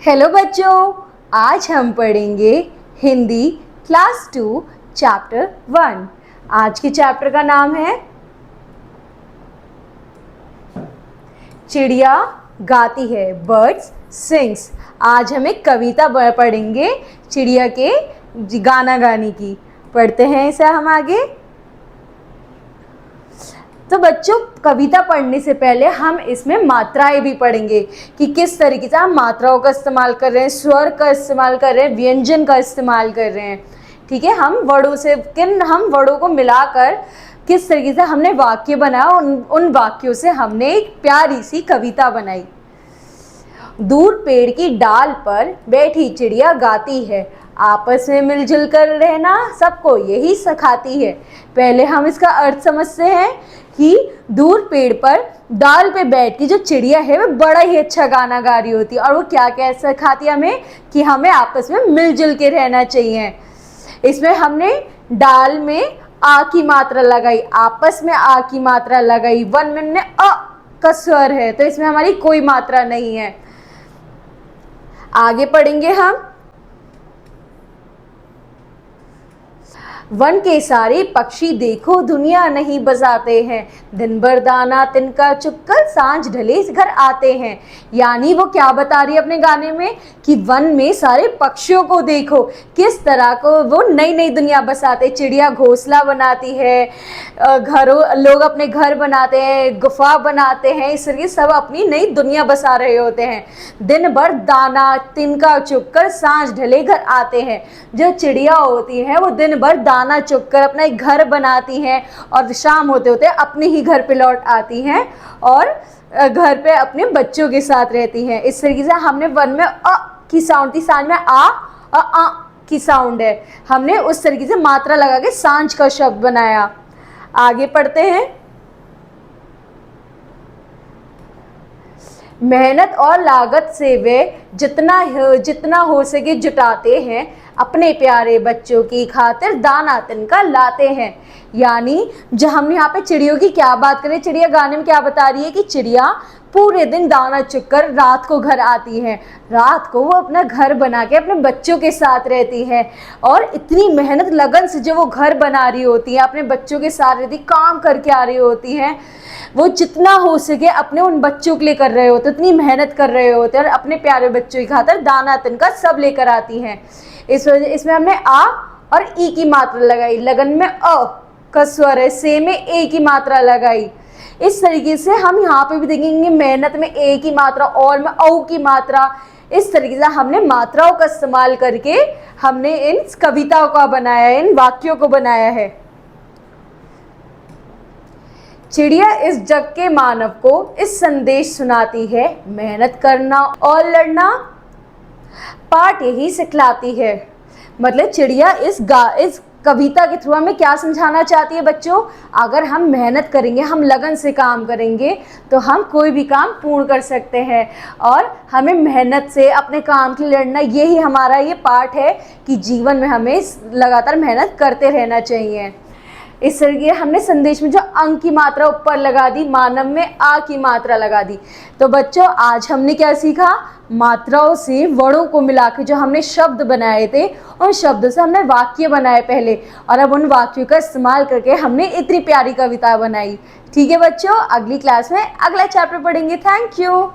Hello बच्चों, आज हम पढ़ेंगे हिंदी क्लास 2 चैप्टर 1। आज के चैप्टर का नाम है चिड़िया गाती है, बर्ड्स सिंग्स। आज हम एक कविता पढ़ेंगे चिड़िया के गाना गाने की। पढ़ते हैं इसे हम आगे। तो बच्चों, कविता पढ़ने से पहले हम इसमें मात्राएं भी पढ़ेंगे कि किस तरीके से हम मात्राओं का इस्तेमाल कर रहे हैं, स्वर का इस्तेमाल कर रहे हैं, व्यंजन का इस्तेमाल कर रहे हैं। ठीक है, हम वर्डों को मिलाकर किस तरीके से हमने वाक्य बनाया, उन वाक्यों से हमने एक प्यारी सी कविता बनाई। दूर पेड़ की डाल पर बैठी चिड़िया गाती है, आपस में मिलजुल कर रहना सबको यही सिखाती है। पहले हम इसका अर्थ समझते हैं कि दूर पेड़ पर डाल पे बैठ के जो चिड़िया है वो बड़ा ही अच्छा गाना गा रही होती है, और वो क्या क्या सिखाती है हमें कि हमें आपस में मिलजुल के रहना चाहिए। इसमें हमने डाल में आ की मात्रा लगाई, आपस में आ की मात्रा लगाई, वन में हमने अ का स्वर है, तो इसमें हमारी कोई मात्रा नहीं है। आगे पढ़ेंगे हम। वन के सारे पक्षी देखो दुनिया नहीं बजाते हैं, दिन भर दाना तिनका चुगकर सांझ ढले घर आते हैं। यानी वो क्या बता रही है अपने गाने में कि वन में सारे पक्षियों को देखो, किस तरह को वो नई नई दुनिया बसाते। चिड़िया घोंसला बनाती है, लोग अपने घर बनाते हैं, गुफा बनाते हैं, इस तरीके सब अपनी नई दुनिया बसा रहे होते हैं। दिन भर दाना तिनका चुगकर सांझ ढले घर आते हैं। जो चिड़िया होती है वो दिन भर दाना चुगकर अपना एक घर बनाती हैं, और शाम होते होते अपने ही घर पे लौट आती हैं और घर पे अपने बच्चों के साथ रहती हैं। इस तरीके से हमने वन में अ की साउंड थी, सांझ में आ की साउंड है, हमने उस तरीके से मात्रा लगा के सांझ का शब्द बनाया। आगे पढ़ते हैं। मेहनत और लागत से वे जितना हो सके जुटाते हैं, अपने प्यारे बच्चों की खातिर दाना तिनका लाते हैं। यानी जो हम यहाँ पे चिड़ियों की क्या बात करें, चिड़िया गाने में क्या बता रही है कि चिड़िया पूरे दिन दाना चुगकर रात को घर आती हैं, रात को वो अपना घर बना के अपने बच्चों के साथ रहती हैं, और इतनी मेहनत लगन से जो वो घर बना रही होती है, अपने बच्चों के साथ रहती, काम करके आ रही होती हैं, वो जितना हो सके अपने उन बच्चों के लिए कर रहे होते, इतनी मेहनत कर रहे होते हैं, और अपने प्यारे बच्चों की खातिर दाना तिनका सब लेकर आती हैं। इसमें हमने आ और ई की मात्रा लगाई, लगन में अ का स्वर है, से में ए की मात्रा लगाई। इस तरीके से हम यहाँ पे भी देखेंगे मेहनत में ए की मात्रा, और में औ की मात्रा। इस तरीके से हमने मात्राओं का इस्तेमाल करके हमने इन कविताओं का बनाया है, इन वाक्यों को बनाया है। चिड़िया इस जग के मानव को इस संदेश सुनाती है, मेहनत करना और लड़ना पाठ यही सिखलाती है। मतलब चिड़िया इस कविता के थ्रू हमें क्या समझाना चाहती है बच्चों, अगर हम मेहनत करेंगे, हम लगन से काम करेंगे, तो हम कोई भी काम पूर्ण कर सकते हैं, और हमें मेहनत से अपने काम के लिए लड़ना, यही हमारा ये पाठ है कि जीवन में हमें लगातार मेहनत करते रहना चाहिए। इस तरीके हमने संदेश में जो अंक की मात्रा ऊपर लगा दी, मानव में आ की मात्रा लगा दी। तो बच्चों, आज हमने क्या सीखा, मात्राओं से वर्णों को मिलाकर जो हमने शब्द बनाए थे, उन शब्दों से हमने वाक्य बनाए पहले, और अब उन वाक्यों का इस्तेमाल करके हमने इतनी प्यारी कविता बनाई। ठीक है बच्चों, अगली क्लास में अगला चैप्टर पढ़ेंगे। Thank you.